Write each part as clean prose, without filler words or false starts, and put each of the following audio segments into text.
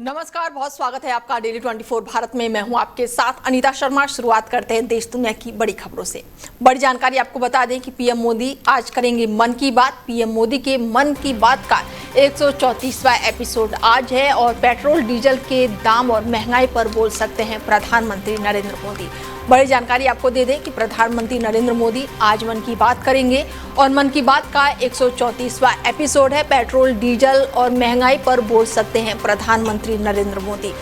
नमस्कार, बहुत स्वागत है आपका डेली 24 भारत में। मैं हूं आपके साथ अनीता शर्मा। शुरुआत करते हैं देश दुनिया की बड़ी खबरों से। बड़ी जानकारी आपको बता दें कि पीएम मोदी आज करेंगे मन की बात। पीएम मोदी के मन की बात का 134वां एपिसोड आज है और पेट्रोल डीजल के दाम और महंगाई पर बोल सकते हैं प्रधानमंत्री नरेंद्र मोदी। बड़ी जानकारी आपको दे दें कि प्रधानमंत्री नरेंद्र मोदी आज मन की बात करेंगे और मन की बात का 134वां एपिसोड है। पेट्रोल डीजल और महंगाई पर बोल सकते हैं प्रधानमंत्री नरेंद्र मोदी।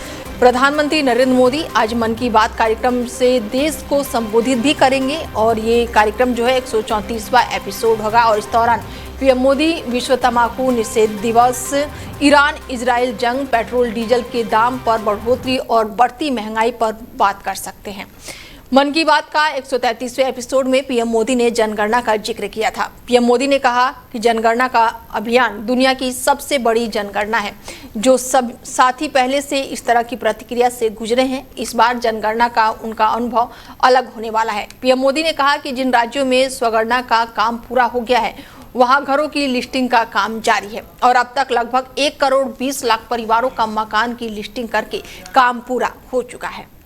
प्रधानमंत्री नरेंद्र मोदी आज मन की बात कार्यक्रम से देश को संबोधित भी करेंगे और ये कार्यक्रम जो है 134वां एपिसोड होगा। और इस दौरान पीएम मोदी विश्व तंबाकू निषेध दिवस, ईरान इजराइल जंग, पेट्रोल डीजल के दाम पर बढ़ोतरी और बढ़ती महंगाई पर बात कर सकते हैं। मन की बात का 133वें एपिसोड में पीएम मोदी ने जनगणना का जिक्र किया था। पीएम मोदी ने कहा कि जनगणना का अभियान दुनिया की सबसे बड़ी जनगणना है। जो सब साथी पहले से इस तरह की प्रतिक्रिया से गुजरे हैं, इस बार जनगणना का उनका अनुभव अलग होने वाला है। पीएम मोदी ने कहा कि जिन राज्यों में स्वगणना का काम पूरा हो गया है, वहां घरों की लिस्टिंग का काम जारी है और अब तक लगभग 1 करोड़ 20 लाख परिवारों का मकान की लिस्टिंग करके काम पूरा हो चुका है।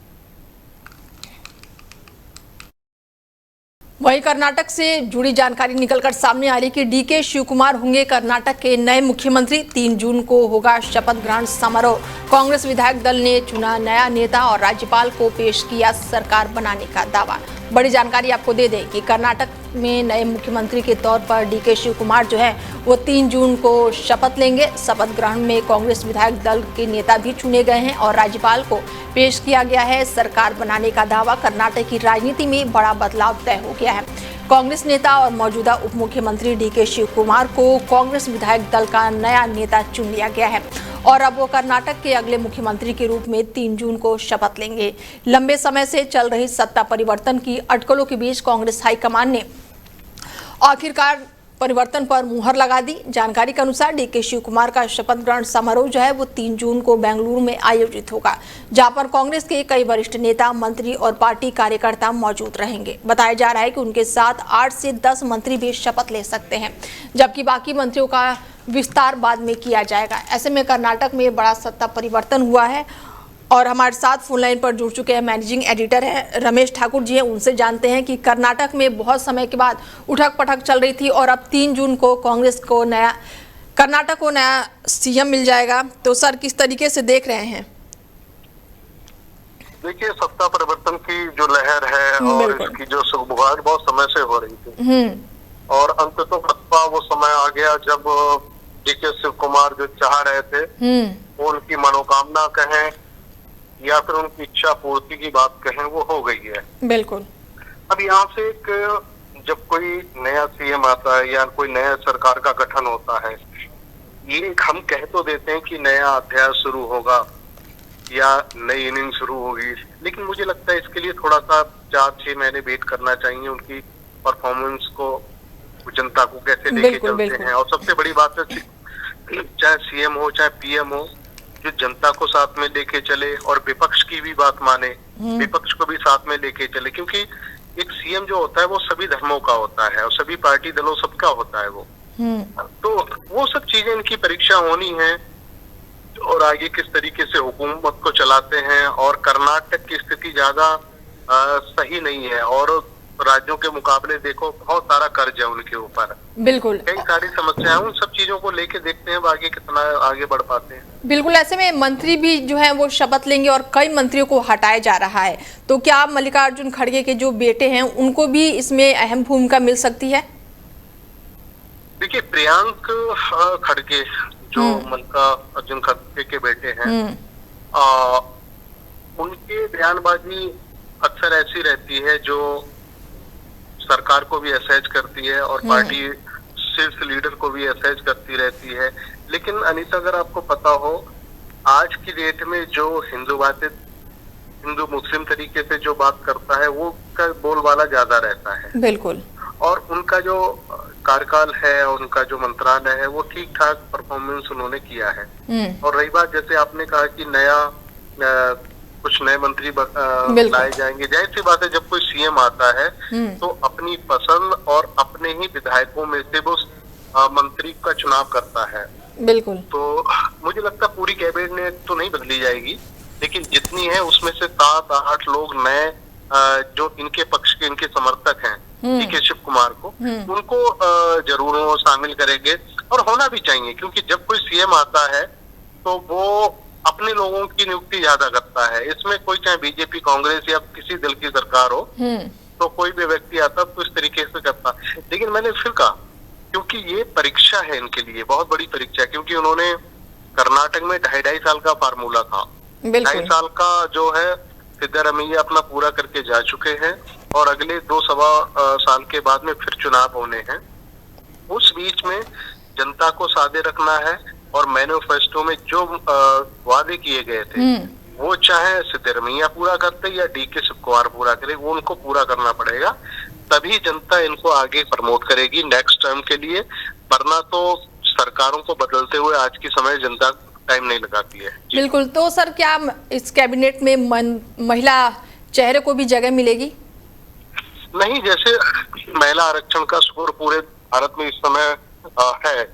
वहीं कर्नाटक से जुड़ी जानकारी निकलकर सामने आ रही कि डीके शिव कुमार होंगे कर्नाटक के नए मुख्यमंत्री। 3 जून को होगा शपथ ग्रहण समारोह। कांग्रेस विधायक दल ने चुना नया नेता और राज्यपाल को पेश किया सरकार बनाने का दावा। बड़ी जानकारी आपको दे दें कि कर्नाटक में नए मुख्यमंत्री के तौर पर डीके शिव कुमार जो है वो 3 जून को शपथ लेंगे। शपथ ग्रहण में कांग्रेस विधायक दल के नेता भी चुने गए हैं और राज्यपाल को पेश किया गया है सरकार बनाने का दावा। कर्नाटक की राजनीति में बड़ा बदलाव तय हो गया है। कांग्रेस नेता और मौजूदा उप मुख्यमंत्री डीके शिव कुमार को कांग्रेस विधायक दल का नया नेता चुन लिया गया है और अब वो कर्नाटक के अगले मुख्यमंत्री के रूप में 3 जून को शपथ लेंगे। लंबे समय से चल रही सत्ता परिवर्तन की अटकलों के बीच कांग्रेस हाईकमान ने आखिरकार परिवर्तन पर मुहर लगा दी। जानकारी के अनुसार डीके शिव कुमार का शपथ ग्रहण समारोह जो है वो 3 जून को बेंगलुरु में आयोजित होगा, जहां पर कांग्रेस के कई वरिष्ठ नेता, मंत्री और पार्टी कार्यकर्ता मौजूद रहेंगे। बताया जा रहा है कि उनके साथ 8 से 10 मंत्री भी शपथ ले सकते हैं, जबकि बाकी मंत्रियों का विस्तार बाद में किया जाएगा। ऐसे में कर्नाटक में बड़ा सत्ता परिवर्तन हुआ है और हमारे साथ फोन लाइन पर जुड़ चुके हैं मैनेजिंग एडिटर हैं रमेश ठाकुर जी हैं। उनसे जानते हैं कि कर्नाटक में बहुत समय के बाद उठक पटक चल रही थी और अब 3 जून को कांग्रेस को कर्नाटक को नया सीएम मिल जाएगा, तो सर किस तरीके से देख रहे हैं? देखिए, सत्ता परिवर्तन की जो लहर है और इसकी जो सुगबुगाहट बहुत समय से हो रही थी और अंततः वो समय आ गया जब डीके शिव कुमार जो चाह रहे थे वो उनकी मनोकामना कहें या फिर उनकी इच्छा पूर्ति की बात कहें, वो हो गई है। बिल्कुल। अब यहाँ से जब कोई नया सीएम आता है या कोई नया सरकार का गठन होता है, ये हम कह तो देते हैं कि नया अध्याय शुरू होगा या नई इनिंग शुरू होगी, लेकिन मुझे लगता है इसके लिए थोड़ा सा 4-6 महीने वेट करना चाहिए। उनकी परफॉर्मेंस को जनता को कैसे लेके चलते हैं और सबसे बड़ी बात है, चाहे सीएम हो चाहे पीएम हो, जो जनता को साथ में लेके चले और विपक्ष की भी बात माने, विपक्ष को भी साथ में लेके चले, क्योंकि एक सीएम जो होता है वो सभी धर्मों का होता है और सभी पार्टी दलों सबका होता है वो। तो वो सब चीजें इनकी परीक्षा होनी है और आगे किस तरीके से हुकूमत को चलाते हैं। और कर्नाटक की स्थिति ज्यादा सही नहीं है और राज्यों के मुकाबले देखो बहुत सारा कर्ज है उनके ऊपर, बिल्कुल कई सारी समस्याएं। उन सब चीजों को लेके देखते हैं आगे कितना आगे बढ़ पाते हैं। बिल्कुल। ऐसे में मंत्री भी जो है वो शपथ लेंगे और कई मंत्रियों को हटाया जा रहा है, तो क्या मल्लिकार्जुन खड़गे के जो बेटे हैं उनको भी इसमें अहम भूमिका मिल सकती है? देखिए, प्रियांक खड़गे जो मल्लिकार्जुन खड़गे के बेटे हैं, उनकी बयानबाजी अक्सर ऐसी रहती है जो सरकार को भी असहज करती है और पार्टी शीर्ष लीडर को भी असहज करती रहती है। लेकिन अनीता, अगर आपको पता हो, आज की डेट में जो हिंदू मुस्लिम तरीके से जो बात करता है वो का बोलबाला ज्यादा रहता है। बिल्कुल। और उनका जो कार्यकाल है, उनका जो मंत्रालय है, वो ठीक ठाक परफॉर्मेंस उन्होंने किया है। और रही बात, जैसे आपने कहा कि कुछ नए मंत्री लाए जाएंगे, जाहिर सी बात है जब कोई सीएम आता है तो अपनी पसंद और अपने ही विधायकों में से वो मंत्री का चुनाव करता है। बिल्कुल। तो मुझे लगता है पूरी कैबिनेट तो नहीं बदली जाएगी, लेकिन जितनी है उसमें से 7-8 लोग नए जो इनके पक्ष के इनके समर्थक हैं डीके शिव कुमार को, उनको जरूर वो शामिल करेंगे। और होना भी चाहिए, क्योंकि जब कोई सीएम आता है तो वो अपने लोगों की नियुक्ति ज्यादा करता है। इसमें कोई चाहे बीजेपी, कांग्रेस या किसी दल की सरकार हो, तो कोई भी व्यक्ति आता तो इस तरीके से करता। लेकिन मैंने फिर कहा, क्योंकि ये परीक्षा है इनके लिए, बहुत बड़ी परीक्षा है, क्योंकि उन्होंने कर्नाटक में 2.5 साल का फार्मूला था, 2.5 साल का जो है सिद्धारमैया अपना पूरा करके जा चुके हैं, और अगले 2-2.25 साल के बाद में फिर चुनाव होने हैं। उस बीच में जनता को सादे रखना है, और मैनिफेस्टो में जो वादे किए गए थे वो चाहे सिद्धारमैया पूरा करते या डीके शिव कुमार पूरा करे, वो उनको पूरा करना पड़ेगा, तभी जनता इनको आगे प्रमोट करेगी नेक्स्ट टर्म के लिए। वरना तो सरकारों को बदलते हुए आज की समय जनता टाइम नहीं लगाती है। बिल्कुल। तो सर, क्या इस कैबिनेट में महिला चेहरे को भी जगह मिलेगी? नहीं, जैसे महिला आरक्षण का स्कोर पूरे भारत में इस समय है,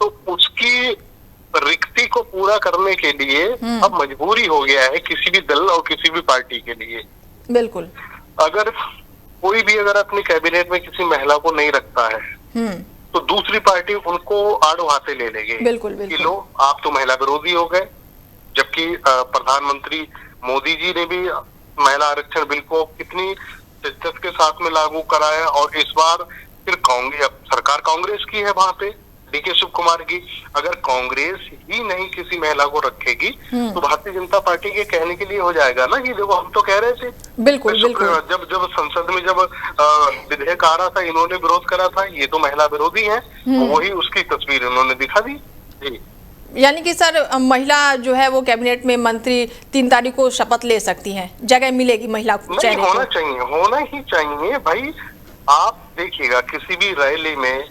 तो उसकी रिक्ति को पूरा करने के लिए अब मजबूरी हो गया है किसी भी दल और किसी भी पार्टी के लिए। बिल्कुल। अगर कोई भी अगर अपनी कैबिनेट में किसी महिला को नहीं रखता है तो दूसरी पार्टी उनको आड़ू हाथे ले लेगी। बिल्कुल, कि लो, आप तो महिला विरोधी हो गए। जबकि प्रधानमंत्री मोदी जी ने भी महिला आरक्षण बिल को कितनी शिद्दत के साथ में लागू कराया, और इस बार फिर सरकार कांग्रेस की है वहां पे, डीके शिव कुमार की। अगर कांग्रेस ही नहीं किसी महिला को रखेगी तो भारतीय जनता पार्टी के कहने के लिए हो जाएगा ना कि देखो हम तो कह रहे थे। बिल्कुल, बिल्कुल। जब संसद में जब विधेयक आ रहा था, इन्होंने विरोध करा था, ये तो महिला विरोधी है, तो वही उसकी तस्वीर इन्होंने दिखा दी। जी। यानी कि सर, महिला जो है वो कैबिनेट में मंत्री 3 तारीख को शपथ ले सकती हैं, जगह मिलेगी महिला को? नहीं, होना चाहिए, होना ही चाहिए भाई। आप देखिएगा किसी भी रैली में,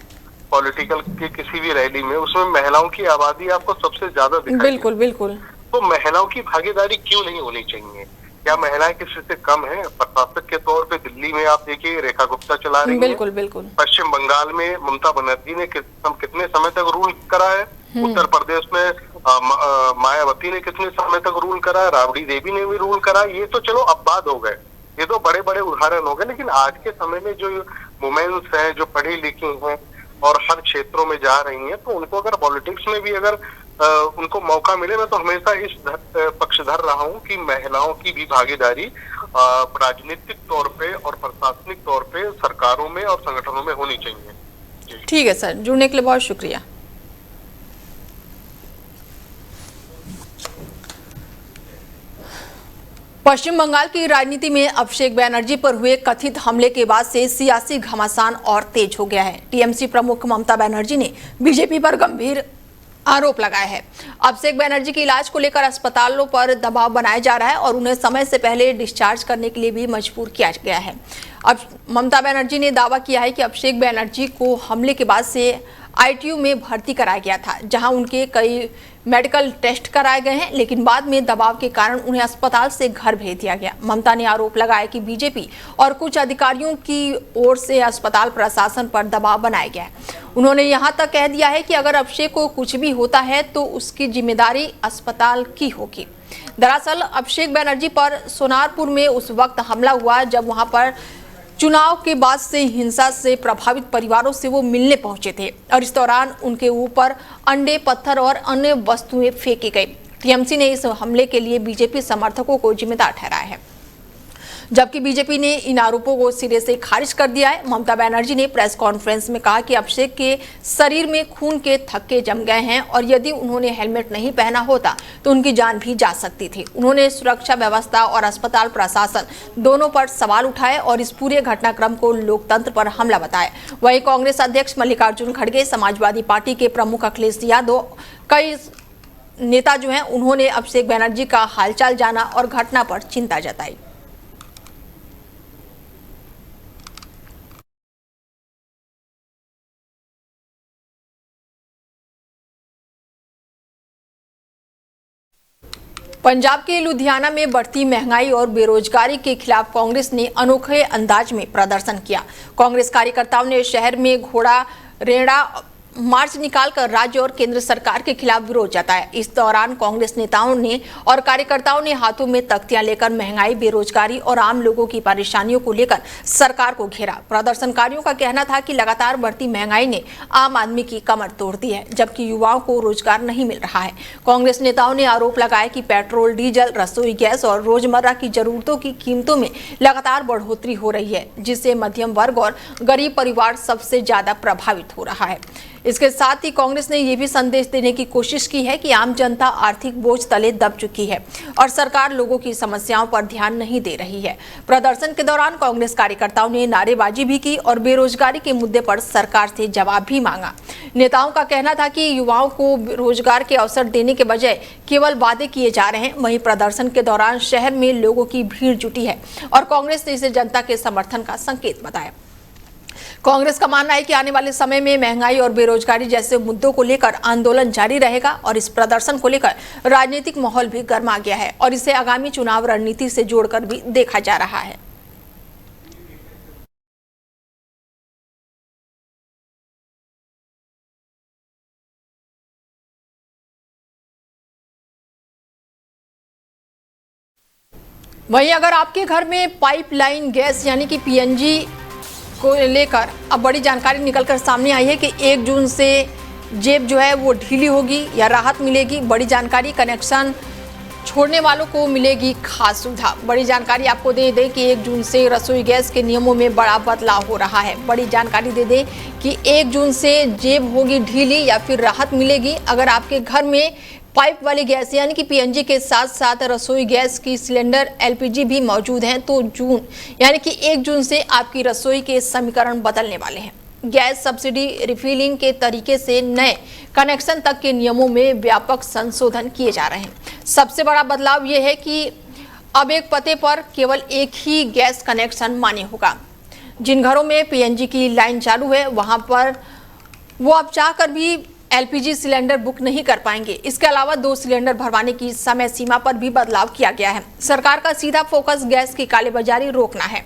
पॉलिटिकल की किसी भी रैली में, उसमें महिलाओं की आबादी आपको सबसे ज्यादा दिखाई। बिल्कुल, बिल्कुल। तो महिलाओं की भागीदारी क्यों नहीं होनी चाहिए? क्या महिलाएं किसी से कम है? प्रशासक के तौर पे दिल्ली में आप देखिए रेखा गुप्ता चला रही है। बिल्कुल, बिल्कुल। पश्चिम बंगाल में ममता बनर्जी ने कितने समय तक रूल करा है। उत्तर प्रदेश में मायावती ने कितने समय तक रूल करा है। राबड़ी देवी ने भी रूल करा। ये तो चलो अब बात हो गए, ये तो बड़े बड़े उदाहरण हो गए। लेकिन आज के समय में जो वुमेन्स हैं, जो पढ़ी लिखी हैं और हर क्षेत्रों में जा रही हैं, तो उनको अगर पॉलिटिक्स में भी अगर उनको मौका मिले, मैं तो हमेशा इस पक्षधर रहा हूं कि महिलाओं की भी भागीदारी राजनीतिक तौर पे और प्रशासनिक तौर पे सरकारों में और संगठनों में होनी चाहिए। ठीक है सर, जुड़ने के लिए बहुत शुक्रिया। पश्चिम बंगाल की राजनीति में अभिषेक बैनर्जी पर हुए कथित हमले के बाद से सियासी घमासान और तेज हो गया है। टीएमसी प्रमुख ममता बनर्जी ने बीजेपी पर गंभीर आरोप लगाया है। अभिषेक बैनर्जी के इलाज को लेकर अस्पतालों पर दबाव बनाया जा रहा है और उन्हें समय से पहले डिस्चार्ज करने के लिए भी मजबूर किया गया है। अब ममता बनर्जी ने दावा किया है कि अभिषेक बैनर्जी को हमले के बाद से आईटीयू में भर्ती कराया गया था, जहां उनके कई मेडिकल टेस्ट कराए गए हैं, लेकिन बाद में दबाव के कारण उन्हें अस्पताल से घर भेज दिया गया। ममता ने आरोप लगाया कि बीजेपी और कुछ अधिकारियों की ओर से अस्पताल प्रशासन पर दबाव बनाया गया है। उन्होंने यहां तक कह दिया है कि अगर अभिषेक को कुछ भी होता है तो उसकी जिम्मेदारी अस्पताल की होगी। दरअसल अभिषेक बैनर्जी पर सोनारपुर में उस वक्त हमला हुआ जब वहां पर चुनाव के बाद से हिंसा से प्रभावित परिवारों से वो मिलने पहुंचे थे और इस दौरान उनके ऊपर अंडे, पत्थर और अन्य वस्तुएं फेंकी गई। टीएमसी ने इस हमले के लिए बीजेपी समर्थकों को जिम्मेदार ठहराया है, जबकि बीजेपी ने इन आरोपों को सिरे से खारिज कर दिया है। ममता बनर्जी ने प्रेस कॉन्फ्रेंस में कहा कि अभिषेक के शरीर में खून के थक्के जम गए हैं और यदि उन्होंने हेलमेट नहीं पहना होता तो उनकी जान भी जा सकती थी। उन्होंने सुरक्षा व्यवस्था और अस्पताल प्रशासन दोनों पर सवाल उठाए और इस पूरे घटनाक्रम को लोकतंत्र पर हमला बताया। वहीं कांग्रेस अध्यक्ष मल्लिकार्जुन खड़गे, समाजवादी पार्टी के प्रमुख अखिलेश यादव, कई नेता जो हैं उन्होंने अभिषेक बनर्जी का हालचाल जाना और घटना पर चिंता जताई। पंजाब के लुधियाना में बढ़ती महंगाई और बेरोजगारी के खिलाफ कांग्रेस ने अनोखे अंदाज में प्रदर्शन किया। कांग्रेस कार्यकर्ताओं ने शहर में घोड़ा रेड़ा मार्च निकालकर राज्य और केंद्र सरकार के खिलाफ विरोध जताया। इस दौरान कांग्रेस नेताओं ने और कार्यकर्ताओं ने हाथों में तख्तियां लेकर महंगाई, बेरोजगारी और आम लोगों की परेशानियों को लेकर सरकार को घेरा। प्रदर्शनकारियों का कहना था कि लगातार बढ़ती महंगाई ने आम आदमी की कमर तोड़ दी है, जबकि युवाओं को रोजगार नहीं मिल रहा है। कांग्रेस नेताओं ने आरोप लगाया कि पेट्रोल, डीजल, रसोई गैस और रोजमर्रा की जरूरतों की कीमतों में लगातार बढ़ोतरी हो रही है, जिससे मध्यम वर्ग और गरीब परिवार सबसे ज्यादा प्रभावित हो रहा है। इसके साथ ही कांग्रेस ने यह भी संदेश देने की कोशिश की है कि आम जनता आर्थिक बोझ तले दब चुकी है और सरकार लोगों की समस्याओं पर ध्यान नहीं दे रही है। प्रदर्शन के दौरान कांग्रेस कार्यकर्ताओं ने नारेबाजी भी की और बेरोजगारी के मुद्दे पर सरकार से जवाब भी मांगा। नेताओं का कहना था कि युवाओं को रोजगार के अवसर देने के बजाय केवल वादे किए जा रहे हैं। वहीं प्रदर्शन के दौरान शहर में लोगों की भीड़ जुटी है और कांग्रेस ने इसे जनता के समर्थन का संकेत बताया। कांग्रेस का मानना है कि आने वाले समय में महंगाई और बेरोजगारी जैसे मुद्दों को लेकर आंदोलन जारी रहेगा और इस प्रदर्शन को लेकर राजनीतिक माहौल भी गर्मा गया है और इसे आगामी चुनाव रणनीति से जोड़कर भी देखा जा रहा है। वहीं अगर आपके घर में पाइपलाइन गैस यानी कि पीएनजी को लेकर अब बड़ी जानकारी निकलकर सामने आई है कि 1 जून से जेब जो है वो ढीली होगी या राहत मिलेगी। बड़ी जानकारी, कनेक्शन छोड़ने वालों को मिलेगी खास सुविधा। बड़ी जानकारी आपको दे दें कि 1 जून से रसोई गैस के नियमों में बड़ा बदलाव हो रहा है। बड़ी जानकारी दे दें कि 1 जून से जेब होगी ढीली या फिर राहत मिलेगी अगर आपके घर में पाइप वाली गैस यानी कि पीएनजी के साथ साथ रसोई गैस की सिलेंडर एलपीजी भी मौजूद हैं, तो जून यानी कि 1 जून से आपकी रसोई के समीकरण बदलने वाले हैं। गैस सब्सिडी रिफिलिंग के तरीके से नए कनेक्शन तक के नियमों में व्यापक संशोधन किए जा रहे हैं। सबसे बड़ा बदलाव यह है कि अब एक पते पर केवल एक ही गैस कनेक्शन मान्य होगा। जिन घरों में पीएनजी की लाइन चालू है वहां पर वो अब चाहकर भी एलपीजी सिलेंडर बुक नहीं कर पाएंगे। इसके अलावा 2 सिलेंडर भरवाने की समय सीमा पर भी बदलाव किया गया है। सरकार का सीधा फोकस गैस की कालेबाजारी रोकना है।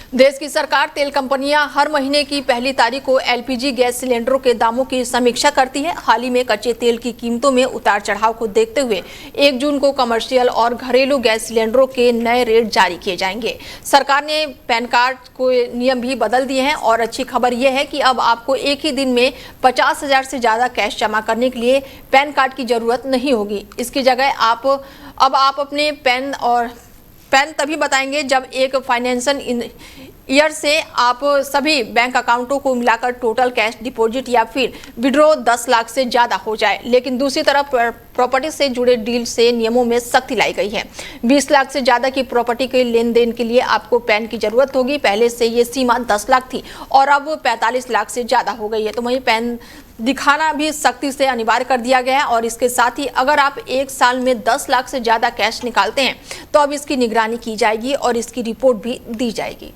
देश की सरकार, तेल कंपनियां हर महीने की पहली तारीख को एलपीजी गैस सिलेंडरों के दामों की समीक्षा करती है। हाल ही में कच्चे तेल की कीमतों में उतार चढ़ाव को देखते हुए 1 जून को कमर्शियल और घरेलू गैस सिलेंडरों के नए रेट जारी किए जाएंगे। सरकार ने पैन कार्ड को नियम भी बदल दिए हैं और अच्छी खबर यह है कि अब आपको एक ही दिन में 50,000 से ज्यादा कैश जमा करने के लिए पैन कार्ड की जरूरत नहीं होगी। इसकी जगह आप अपने पैन तभी बताएंगे जब एक फाइनेंशियल ईयर से आप सभी बैंक अकाउंटों को मिलाकर टोटल कैश डिपॉजिट या फिर विड्रॉ 10 लाख से ज्यादा हो जाए। लेकिन दूसरी तरफ प्रॉपर्टी से जुड़े डील से नियमों में सख्ती लाई गई है। 20 लाख से ज्यादा की प्रॉपर्टी के लेन देन के लिए आपको पैन की जरूरत होगी। पहले से ये सीमा 10 लाख थी और अब 45 लाख से ज्यादा हो गई है। तो वहीं पैन दिखाना भी सख्ती से अनिवार्य कर दिया गया है और इसके साथ ही अगर आप एक साल में 10 लाख से ज्यादा कैश निकालते हैं तो अब इसकी निगरानी की जाएगी और इसकी रिपोर्ट भी दी जाएगी।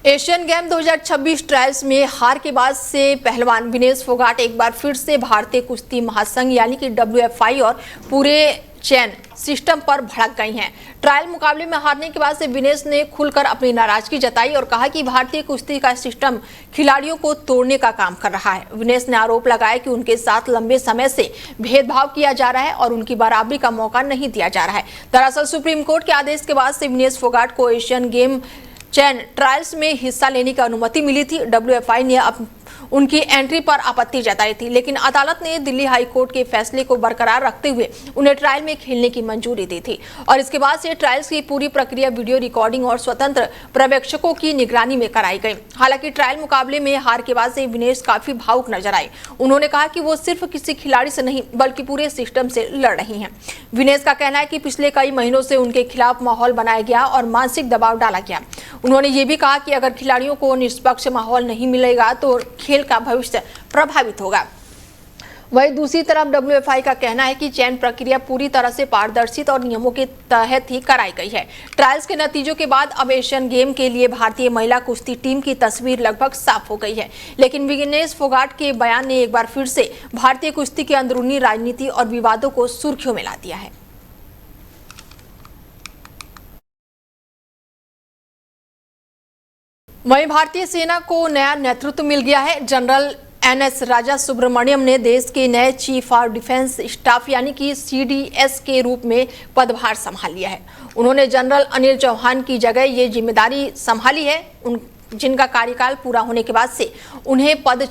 एशियन गेम 2026 ट्रायल्स में हार के बाद से पहलवान विनेश फोगाट एक बार फिर से भारतीय कुश्ती महासंघ यानी कि WFI और पूरे चैन सिस्टम पर भड़क गई हैं। ट्रायल मुकाबले में हारने के बाद से विनेश ने खुलकर अपनी नाराजगी जताई और कहा कि भारतीय कुश्ती का सिस्टम खिलाड़ियों को तोड़ने का काम कर रहा है। विनेश ने आरोप लगाया कि उनके साथ लंबे समय से भेदभाव किया जा रहा है और उनकी बराबरी का मौका नहीं दिया जा रहा है। दरअसल सुप्रीम कोर्ट के आदेश के बाद से विनेश फोगाट को एशियन गेम चैन ट्रायल्स में हिस्सा लेने की अनुमति मिली थी। WFI ने उनकी एंट्री पर आपत्ति जताई थी, लेकिन अदालत ने दिल्ली हाई कोर्ट के फैसले को बरकरार रखते हुए उन्हें ट्रायल में खेलने की मंजूरी दी थी और इसके बाद से ट्रायल्स की पूरी प्रक्रिया वीडियो रिकॉर्डिंग और स्वतंत्र पर्यवेक्षकों की निगरानी में कराई गई। हालांकि ट्रायल मुकाबले में हार के बाद से विनेश काफी भावुक नजर आए। उन्होंने कहा कि वो सिर्फ किसी खिलाड़ी से नहीं बल्कि पूरे सिस्टम से लड़ रही हैं। विनेश का कहना है कि पिछले कई महीनों से उनके खिलाफ माहौल बनाया गया और मानसिक दबाव डाला गया। उन्होंने ये भी कहा कि अगर खिलाड़ियों को निष्पक्ष माहौल नहीं मिलेगा तो खेल का भविष्य प्रभावित होगा। वहीं दूसरी तरफ डब्ल्यूएफआई का कहना है कि चयन प्रक्रिया पूरी तरह से पारदर्शी और नियमों के तहत ही कराई गई है। ट्रायल्स के नतीजों के बाद अब एशियन गेम के लिए भारतीय महिला कुश्ती टीम की तस्वीर लगभग साफ हो गई है, लेकिन विनेश फोगाट के बयान ने एक बार फिर से भारतीय कुश्ती की अंदरूनी राजनीति और विवादों को सुर्खियों में ला दिया है। वहीं भारतीय सेना को नया नेतृत्व मिल गया है। जनरल एनएस राजा सुब्रमण्यम ने देश के नए चीफ ऑफ डिफेंस स्टाफ यानी कि सीडीएस के रूप में पदभार संभाल लिया है। उन्होंने जनरल अनिल चौहान की जगह ये जिम्मेदारी संभाली है, जिनका कार्यकाल पूरा होने के बाद से उन्होंने पद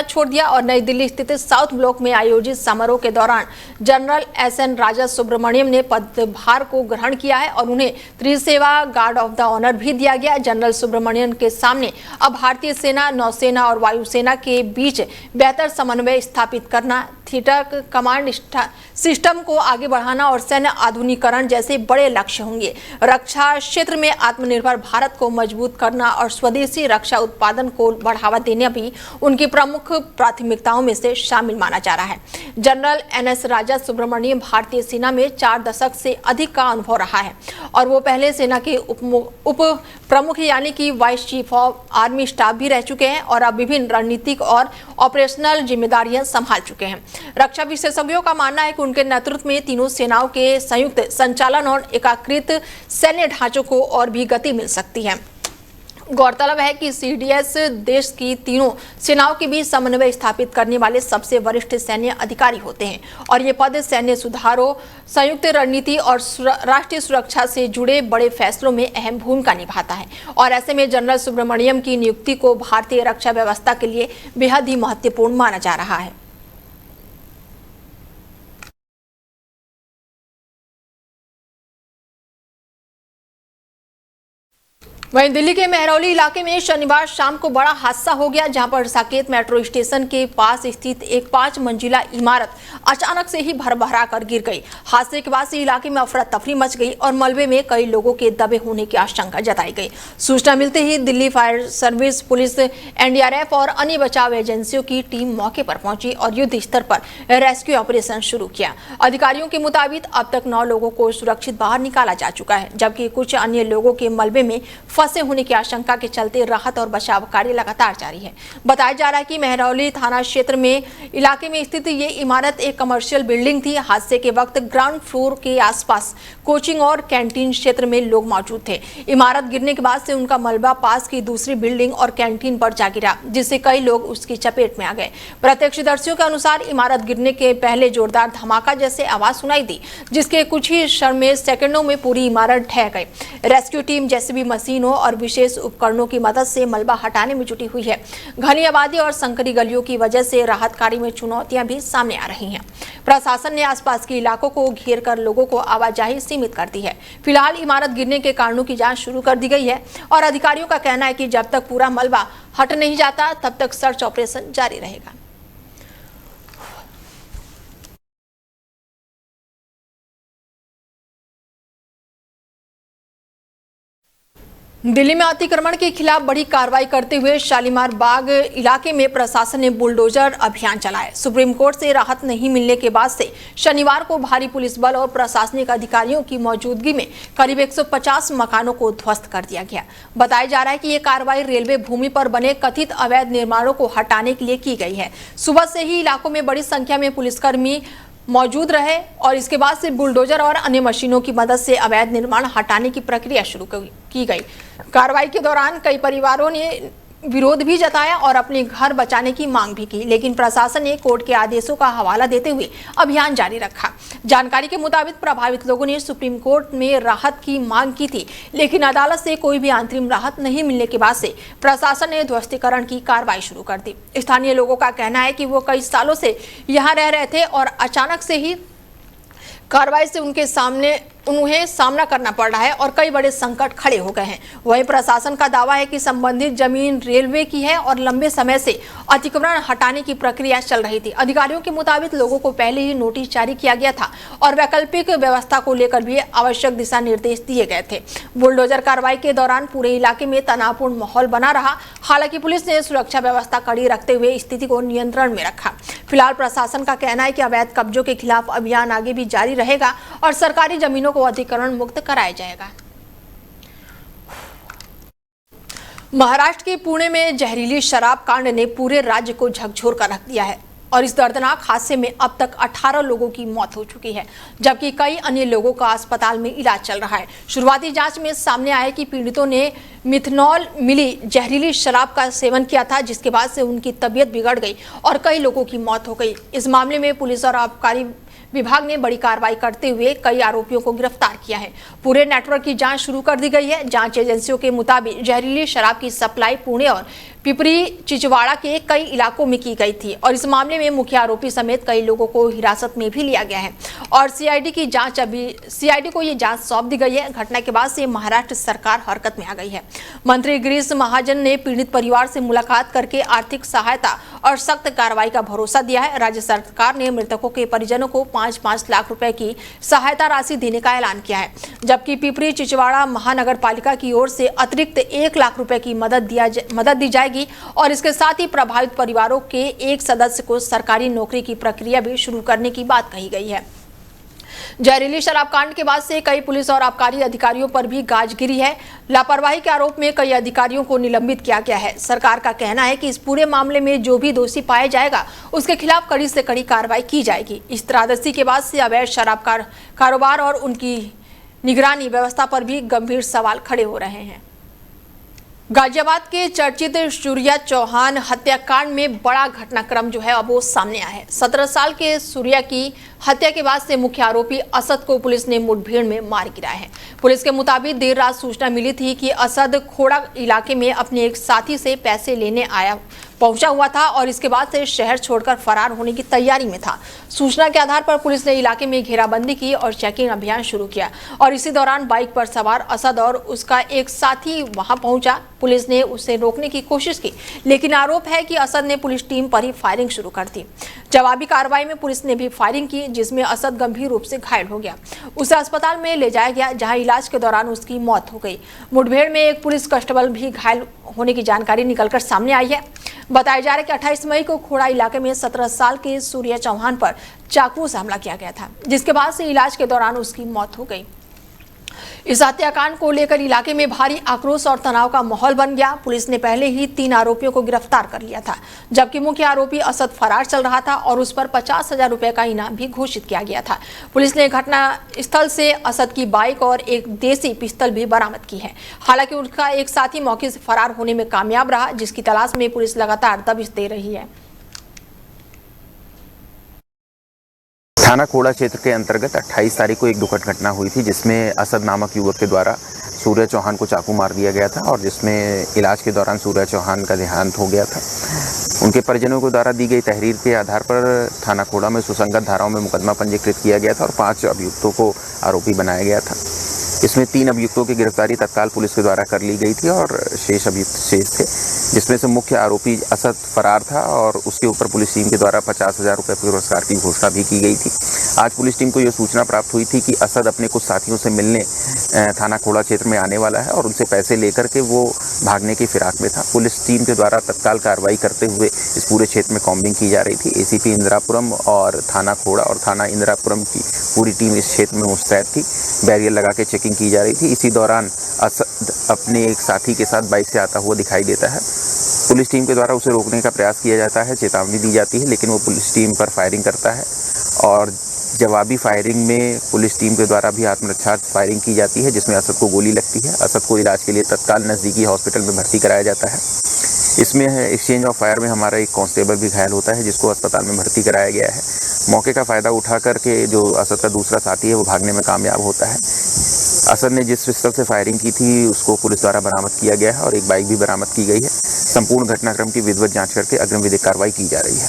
छोड़ दिया और नई दिल्ली स्थित साउथ ब्लॉक में आयोजित समारोह के दौरान जनरल एसएन राजा सुब्रमण्यम ने पदभार को ग्रहण किया है और उन्हें त्रिसेवा गार्ड ऑफ द ऑनर भी दिया गया। जनरल सुब्रमण्यम के सामने अब भारतीय सेना, नौसेना और वायुसेना के बीच बेहतर समन्वय स्थापित करना, थिएटर कमांड सिस्टम को आगे बढ़ाना और सैन्य आधुनिकीकरण जैसे बड़े लक्ष्य होंगे। रक्षा क्षेत्र में आत्मनिर्भर भारत को मजबूत करना और स्वदेशी रक्षा उत्पादन को बढ़ावा देना भी उनकी प्रमुख प्राथमिकताओं में से शामिल माना जा रहा है। जनरल एनएस राजा सुब्रमण्यम भारतीय सेना में 4 दशक से अधिक का अनुभव रहा है और वो पहले सेना के उप प्रमुख यानी कि vice chief of army staff भी रह चुके हैं और अब विभिन्न रणनीतिक और ऑपरेशनल जिम्मेदारियां संभाल चुके हैं। रक्षा विशेषज्ञों का मानना है कि उनके नेतृत्व में तीनों सेनाओं के संयुक्त संचालन और एकीकृत सैन्य ढांचों को और भी गति मिल सकती है। गौरतलब है कि सीडीएस देश की तीनों सेनाओं के बीच समन्वय स्थापित करने वाले सबसे वरिष्ठ सैन्य अधिकारी होते हैं और ये पद सैन्य सुधारों, संयुक्त रणनीति और राष्ट्रीय सुरक्षा से जुड़े बड़े फैसलों में अहम भूमिका निभाता है और ऐसे में जनरल सुब्रमण्यम की नियुक्ति को भारतीय रक्षा व्यवस्था के लिए बेहद ही महत्वपूर्ण माना जा रहा है। वहीं दिल्ली के मेहरौली इलाके में शनिवार शाम को बड़ा हादसा हो गया, जहां पर साकेत मेट्रो स्टेशन के पास स्थित एक 5 मंजिला इमारत अचानक से ही भरभरा कर गिर गई। हादसे के बाद से इलाके में अफरा तफरी मच गई और मलबे में कई लोगों के दबे होने की आशंका जताई गई। सूचना मिलते ही Delhi fire service, police, NDRF और अन्य बचाव एजेंसियों की टीम मौके पर पहुंची और युद्ध स्तर पर रेस्क्यू ऑपरेशन शुरू किया। अधिकारियों के मुताबिक अब तक 9 लोगों को सुरक्षित बाहर निकाला जा चुका है, जबकि कुछ अन्य लोगों के मलबे में फंसे होने की आशंका के चलते राहत और बचाव कार्य लगातार जारी है। बताया जा रहा है कि मेहरौली थाना क्षेत्र में इलाके में स्थित ये इमारत एक कमर्शियल बिल्डिंग थी। हादसे के वक्त ग्राउंड फ्लोर के आसपास कोचिंग और कैंटीन क्षेत्र में लोग मौजूद थे। इमारत गिरने के बाद से उनका मलबा पास की दूसरी बिल्डिंग और कैंटीन पर जा गिरा, जिससे कई लोग उसकी चपेट में आ गए। प्रत्यक्षदर्शियों के अनुसार इमारत गिरने के पहले जोरदार धमाका जैसे आवाज सुनाई दी, जिसके कुछ ही सेकंडों में पूरी इमारत ढह गई। रेस्क्यू टीम जेसीबी मशीनों और विशेष उपकरणों की मदद से मलबा हटाने में जुटी हुई है। घनी आबादी और संकरी गलियों की वजह से राहत कार्य में चुनौतियां भी सामने आ रही हैं। प्रशासन ने आसपास के इलाकों को घेर कर लोगों को आवाजाही सीमित कर दी है। फिलहाल इमारत गिरने के कारणों की जांच शुरू कर दी गई है और अधिकारियों का कहना है कि जब तक पूरा मलबा हट नहीं जाता तब तक सर्च ऑपरेशन जारी रहेगा। दिल्ली में अतिक्रमण के खिलाफ बड़ी कार्रवाई करते हुए शालीमार बाग इलाके में प्रशासन ने बुलडोजर अभियान चलाया। सुप्रीम कोर्ट से राहत नहीं मिलने के बाद से शनिवार को भारी पुलिस बल और प्रशासनिक अधिकारियों की मौजूदगी में करीब 150 मकानों को ध्वस्त कर दिया गया। बताया जा रहा है कि ये कार्रवाई रेलवे भूमि पर बने कथित अवैध निर्माणों को हटाने के लिए की गई है। सुबह से ही इलाकों में बड़ी संख्या में पुलिसकर्मी मौजूद रहे और इसके बाद से बुलडोजर और अन्य मशीनों की मदद से अवैध निर्माण हटाने की प्रक्रिया शुरू की गई। कार्रवाई के दौरान कई परिवारों ने विरोध भी जताया और अपने घर बचाने की मांग भी की, लेकिन प्रशासन ने कोर्ट के आदेशों का हवाला देते हुए अभियान जारी रखा। जानकारी के मुताबिक प्रभावित लोगों ने सुप्रीम कोर्ट में राहत की मांग की थी, लेकिन अदालत से कोई भी अंतरिम राहत नहीं मिलने के बाद से प्रशासन ने ध्वस्तीकरण की कार्रवाई शुरू कर दी। स्थानीय लोगों का कहना है कि वो कई सालों से यहाँ रह रहे थे और अचानक से ही कार्रवाई से उन्हें सामना करना पड़ रहा है और कई बड़े संकट खड़े हो गए हैं। वहीं प्रशासन का दावा है कि संबंधित जमीन रेलवे की है और लंबे समय से अतिक्रमण हटाने की प्रक्रिया चल रही थी। अधिकारियों के मुताबिक लोगों को पहले ही नोटिस जारी किया गया था और वैकल्पिक व्यवस्था को लेकर भी आवश्यक दिशा निर्देश दिए गए थे। बुलडोजर कार्रवाई के दौरान पूरे इलाके में तनावपूर्ण माहौल बना रहा। हालांकि पुलिस ने सुरक्षा व्यवस्था कड़ी रखते हुए स्थिति को नियंत्रण में रखा। फिलहाल प्रशासन का कहना है कि अवैध कब्जों के खिलाफ अभियान आगे भी जारी रहेगा और सरकारी जमीनों को अधिग्रहण मुक्त कराया जाएगा। महाराष्ट्र के पुणे में जहरीली शराब कांड ने पूरे राज्य को झकझोर कर रख दिया है और इस दर्दनाक हादसे में अब तक 18 लोगों की मौत हो चुकी है, जबकि कई अन्य लोगों का अस्पताल में इलाज चल रहा है। शुरुआती जांच में सामने आया कि पीड़ितों ने मिथनॉल मिली जहरीली शराब का सेवन किया था, जिसके बाद से उनकी तबीयत बिगड़ गई और कई लोगों की मौत हो गई। इस मामले में पुलिस और आबकारी विभाग ने बड़ी कार्रवाई करते हुए कई आरोपियों को गिरफ्तार किया है। पूरे नेटवर्क की जांच शुरू कर दी गई है। जांच एजेंसियों के मुताबिक जहरीली शराब की सप्लाई पुणे और पिपरी चिचवाड़ा के कई इलाकों में की गई थी और इस मामले में मुख्य आरोपी समेत कई लोगों को हिरासत में भी लिया गया है और सीआईडी को ये जांच सौंप दी गई है। घटना के बाद से महाराष्ट्र सरकार हरकत में आ गई है। मंत्री गिरीश महाजन ने पीड़ित परिवार से मुलाकात करके आर्थिक सहायता और सख्त कार्रवाई का भरोसा दिया है। राज्य सरकार ने मृतकों के परिजनों को 5-5 लाख रुपए की सहायता राशि देने का ऐलान किया है, जबकि पिपरी चिचवाड़ा महानगर पालिका की ओर से अतिरिक्त 1 लाख रुपए की मदद दी जाएगी और इसके साथ ही प्रभावित परिवारों के एक सदस्य को सरकारी नौकरी की प्रक्रिया भी शुरू करने की बात कही गई है। जहरीली शराब कांड के बाद से कई पुलिस और आबकारी अधिकारियों पर भी गाज गिरी है। लापरवाही के आरोप में कई अधिकारियों को निलंबित किया गया है। सरकार का कहना है कि इस पूरे मामले में जो भी दोषी पाया जाएगा उसके खिलाफ कड़ी से कड़ी कार्रवाई की जाएगी। इस त्रासदी के बाद से अवैध शराब कारोबार और उनकी निगरानी व्यवस्था पर भी गंभीर सवाल खड़े हो रहे हैं। गाजियाबाद के चर्चित सूर्या चौहान हत्याकांड में बड़ा घटनाक्रम जो है अब वो सामने आया है। 17 साल के सूर्या की हत्या के बाद से मुख्य आरोपी असद को पुलिस ने मुठभेड़ में मार गिराया है। पुलिस के मुताबिक देर रात सूचना मिली थी कि असद खोड़ा इलाके में अपने एक साथी से पैसे लेने पहुंचा हुआ था और इसके बाद से शहर छोड़कर फरार होने की तैयारी में था। सूचना के आधार पर पुलिस ने इलाके में घेराबंदी की और चेकिंग अभियान शुरू किया और इसी दौरान बाइक पर सवार असद और उसका एक साथी वहां पहुंचा। पुलिस ने उसे रोकने की कोशिश की, लेकिन आरोप है कि असद ने पुलिस टीम पर ही फायरिंग शुरू कर दी। जवाबी कार्रवाई में पुलिस ने भी फायरिंग की, जिसमें असद गंभीर रूप से घायल हो गया। उसे अस्पताल में ले जाया गया, जहां इलाज के दौरान उसकी मौत हो गई। मुठभेड़ में एक पुलिस कांस्टेबल भी घायल होने की जानकारी निकलकर सामने आई है। बताया जा रहा है कि 28 मई को खोड़ा इलाके में 17 साल के सूर्या चौहान पर चाकू से हमला किया गया था, जिसके बाद से इलाज के दौरान उसकी मौत हो गई। इस हत्याकांड को लेकर इलाके में भारी आक्रोश और तनाव का माहौल बन गया। पुलिस ने पहले ही 3 आरोपियों को गिरफ्तार कर लिया था, जबकि मुख्य आरोपी असद फरार चल रहा था और उस पर 50,000 रुपए का इनाम भी घोषित किया गया था। पुलिस ने घटना स्थल से असद की बाइक और एक देसी पिस्तौल भी बरामद की है। हालांकि उसका एक साथी मौके से फरार होने में कामयाब रहा, जिसकी तलाश में पुलिस लगातार दबिश दे रही है। थाना खोड़ा क्षेत्र के अंतर्गत 28 तारीख को एक दुखद घटना हुई थी, जिसमें असद नामक युवक के द्वारा सूर्या चौहान को चाकू मार दिया गया था और जिसमें इलाज के दौरान सूर्या चौहान का देहांत हो गया था। उनके परिजनों के द्वारा दी गई तहरीर के आधार पर थाना खोड़ा में सुसंगत धाराओं में मुकदमा पंजीकृत किया गया था और 5 अभियुक्तों को आरोपी बनाया गया था। इसमें 3 अभियुक्तों की गिरफ्तारी तत्काल पुलिस के द्वारा कर ली गई थी और शेष अभियुक्त शेष थे, जिसमें से मुख्य आरोपी असद फरार था और उसके ऊपर पुलिस टीम के द्वारा 50,000 रुपये पुरस्कार की घोषणा भी की गई थी। आज पुलिस टीम को यह सूचना प्राप्त हुई थी कि असद अपने कुछ साथियों से मिलने थाना खोड़ा क्षेत्र में आने वाला है और उनसे पैसे लेकर के वो भागने की फिराक में था। पुलिस टीम के द्वारा तत्काल कार्रवाई करते हुए इस पूरे क्षेत्र में कॉम्बिंग की जा रही थी। एसीपी इंदिरापुरम और थाना खोड़ा और थाना इंदिरापुरम की पूरी टीम इस क्षेत्र में मुस्तैद थी। बैरियर लगा के चेकिंग की जा रही थी। इसी दौरान असद अपने एक साथी के साथ बाइक से आता हुआ दिखाई देता है। पुलिस टीम के द्वारा उसे रोकने का प्रयास किया जाता है, चेतावनी दी जाती है, लेकिन वो पुलिस टीम पर फायरिंग करता है और जवाबी फायरिंग में पुलिस टीम के द्वारा भी आत्मरक्षा फायरिंग की जाती है, जिसमें असद को गोली लगती है। असद को इलाज के लिए तत्काल नज़दीकी हॉस्पिटल में भर्ती कराया जाता है। इसमें एक्सचेंज ऑफ फायर में हमारा एक कांस्टेबल भी घायल होता है, जिसको अस्पताल में भर्ती कराया गया है। मौके का फ़ायदा उठा करके जो असद का दूसरा साथी है वो भागने में कामयाब होता है। असद ने जिस पिस्तौल से फायरिंग की थी उसको पुलिस द्वारा बरामद किया गया है और एक बाइक भी बरामद की गई है। संपूर्ण घटनाक्रम की विधिवत जांच करके अग्रिम विधिक कार्रवाई की जा रही है।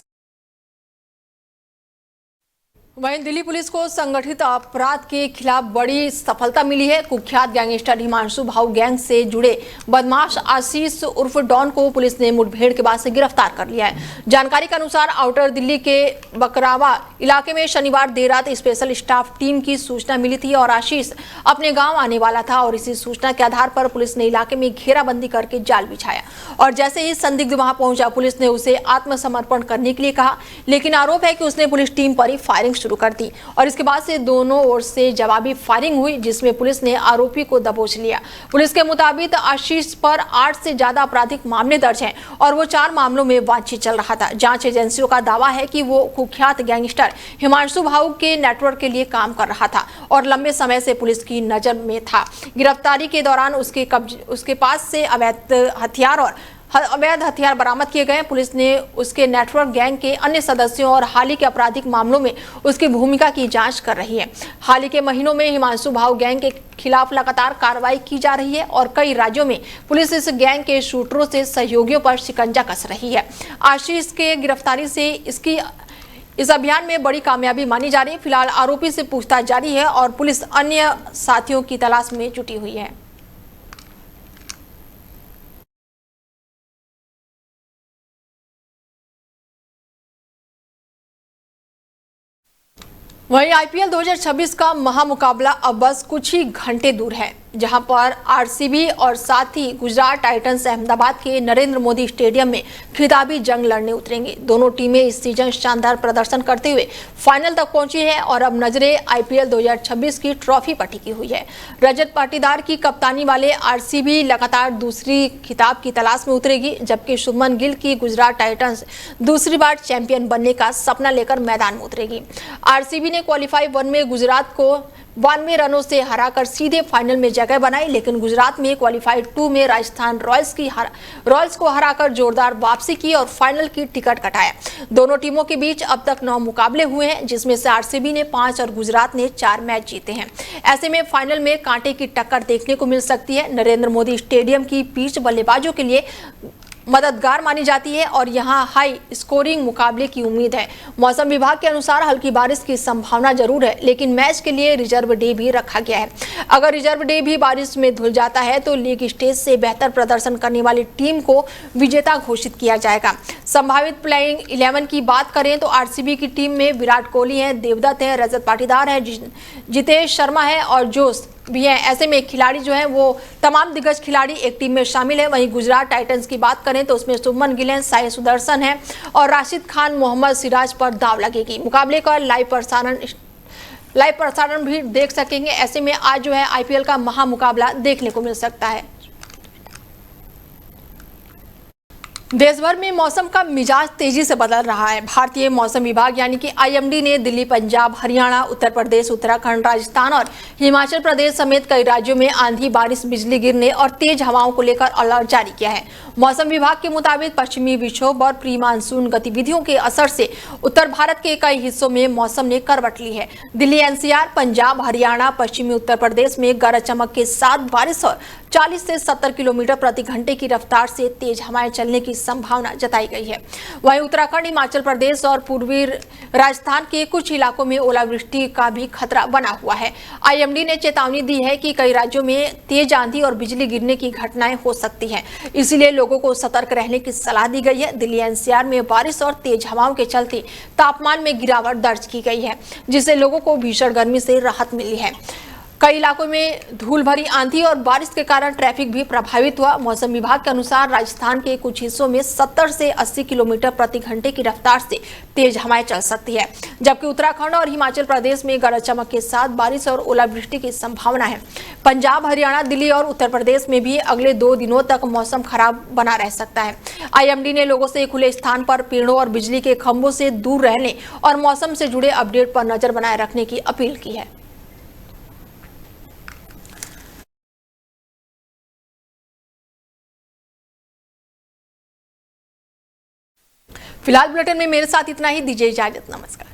वहीं दिल्ली पुलिस को संगठित अपराध के खिलाफ बड़ी सफलता मिली है। कुख्यात गैंगस्टर हिमांशु भाऊ गैंग से जुड़े बदमाश आशीष उर्फ डॉन को पुलिस ने मुठभेड़ के बाद से गिरफ्तार कर लिया है। जानकारी के अनुसार आउटर दिल्ली के बकरावा इलाके में शनिवार देर रात स्पेशल स्टाफ टीम की सूचना मिली थी और आशीष अपने गाँव आने वाला था और इसी सूचना के आधार पर पुलिस ने इलाके में घेराबंदी करके जाल बिछाया और जैसे ही संदिग्ध वहां पहुंचा पुलिस ने उसे आत्मसमर्पण करने के लिए कहा, लेकिन आरोप है कि उसने पुलिस टीम पर ही फायरिंग शुरू कर दी और इसके बाद से दोनों ओर से जवाबी फायरिंग हुई जिसमें पुलिस ने आरोपी को दबोच लिया। पुलिस के मुताबिक आशीष पर 8 से ज्यादा आपराधिक मामले दर्ज हैं और वो 4 मामलों में वांछित चल रहा था। जांच एजेंसियों का दावा है कि वो कुख्यात गैंगस्टर हिमांशु भाऊ के नेटवर्क के लिए काम कर रहा था और लंबे समय से पुलिस की नजर में था। गिरफ्तारी के दौरान उसके पास से अवैध हथियार बरामद किए गए। पुलिस ने उसके नेटवर्क गैंग के अन्य सदस्यों और हाल ही के आपराधिक मामलों में उसकी भूमिका की जांच कर रही है। हाल ही के महीनों में हिमांशु भाऊ गैंग के खिलाफ लगातार कार्रवाई की जा रही है और कई राज्यों में पुलिस इस गैंग के शूटरों से सहयोगियों पर शिकंजा कस रही है। आशीष के गिरफ्तारी से इस अभियान में बड़ी कामयाबी मानी जा रही है। फिलहाल आरोपी से पूछताछ जारी है और पुलिस अन्य साथियों की तलाश में जुटी हुई है। वहीं आईपीएल 2026 का महामुकाबला अब बस कुछ ही घंटे दूर है, जहां पर आरसीबी और साथ ही गुजरात टाइटंस अहमदाबाद के नरेंद्र मोदी स्टेडियम में खिताबी जंग लड़ने उतरेंगे। दोनों टीमें इस सीजन शानदार प्रदर्शन करते हुए फाइनल तक पहुंची है और अब नजरें आईपीएल 2026 की ट्रॉफी पर टिकी हुई है। रजत पाटीदार की कप्तानी वाले आरसीबी लगातार दूसरी खिताब की तलाश में उतरेगी, जबकि शुभमन गिल की गुजरात टाइटंस दूसरी बार चैंपियन बनने का सपना लेकर मैदान में उतरेगी। आरसीबी ने क्वालीफाई 1 में गुजरात को 92 रनों से हराकर सीधे फाइनल में जगह बनाई, लेकिन गुजरात में क्वालीफाई 2 में राजस्थान रॉयल्स को हराकर जोरदार वापसी की और फाइनल की टिकट कटाया। दोनों टीमों के बीच अब तक 9 मुकाबले हुए हैं, जिसमें से आरसीबी ने 5 और गुजरात ने 4 मैच जीते हैं। ऐसे में फाइनल में कांटे की टक्कर देखने को मिल सकती है। नरेंद्र मोदी स्टेडियम की पिच बल्लेबाजों के लिए मददगार मानी जाती है और यहां हाई स्कोरिंग मुकाबले की उम्मीद है। मौसम विभाग के अनुसार हल्की बारिश की संभावना जरूर है, लेकिन मैच के लिए रिजर्व डे भी रखा गया है। अगर रिजर्व डे भी बारिश में धुल जाता है तो लीग स्टेज से बेहतर प्रदर्शन करने वाली टीम को विजेता घोषित किया जाएगा। संभावित प्लेइंग 11 की बात करें तो आरसीबी की टीम में विराट कोहली हैं, देवदत्त हैं, रजत पाटीदार हैं, जितेश शर्मा है और जोश भी हैं। ऐसे में खिलाड़ी जो हैं वो तमाम दिग्गज खिलाड़ी एक टीम में शामिल है। वहीं गुजरात टाइटंस की बात करें तो उसमें शुभमन गिल हैं, साई सुदर्शन है और राशिद खान, मोहम्मद सिराज पर दाव लगेगी। मुकाबले का लाइव प्रसारण भी देख सकेंगे। ऐसे में आज जो है आईपीएल का महामुकाबला देखने को मिल सकता है। देश भर में मौसम का मिजाज तेजी से बदल रहा है। भारतीय मौसम विभाग यानी कि आईएमडी ने दिल्ली, पंजाब, हरियाणा, उत्तर प्रदेश, उत्तराखंड, राजस्थान और हिमाचल प्रदेश समेत कई राज्यों में आंधी, बारिश, बिजली गिरने और तेज हवाओं को लेकर अलर्ट जारी किया है। मौसम विभाग के मुताबिक पश्चिमी विक्षोभ और प्री मानसून गतिविधियों के असर से उत्तर भारत के कई हिस्सों में मौसम ने करवट ली है। दिल्ली, एनसीआर, पंजाब, हरियाणा, पश्चिमी उत्तर प्रदेश में गरज चमक के साथ बारिश और 40 से 70 किलोमीटर प्रति घंटे की रफ्तार से तेज हवाएं चलने की संभावना जताई गई है। वहीं उत्तराखंड, हिमाचल प्रदेश और पूर्वी राजस्थान के कुछ इलाकों में ओलावृष्टि का भी खतरा बना हुआ है। आईएमडी ने चेतावनी दी है कि कई राज्यों में तेज आंधी और बिजली गिरने की घटनाएं हो सकती हैं, इसलिए लोगों को सतर्क रहने की सलाह दी गई है। दिल्ली, एनसीआर में बारिश और तेज हवाओं के चलते तापमान में गिरावट दर्ज की गई है, जिससे लोगों को भीषण गर्मी से राहत मिली है। कई इलाकों में धूल भरी आंधी और बारिश के कारण ट्रैफिक भी प्रभावित हुआ। मौसम विभाग के अनुसार राजस्थान के कुछ हिस्सों में 70 से 80 किलोमीटर प्रति घंटे की रफ्तार से तेज हवाएं चल सकती है, जबकि उत्तराखंड और हिमाचल प्रदेश में गरज चमक के साथ बारिश और ओलावृष्टि की संभावना है। पंजाब, हरियाणा, दिल्ली और उत्तर प्रदेश में भी अगले 2 दिनों तक मौसम खराब बना रह सकता है। आईएमडी ने लोगों से खुले स्थान पर पेड़ों और बिजली के खंभों से दूर रहने और मौसम से जुड़े अपडेट पर नजर बनाए रखने की अपील की है। फिलहाल बुलेटिन में मेरे साथ इतना ही। दीजिए इजाजत, नमस्कार।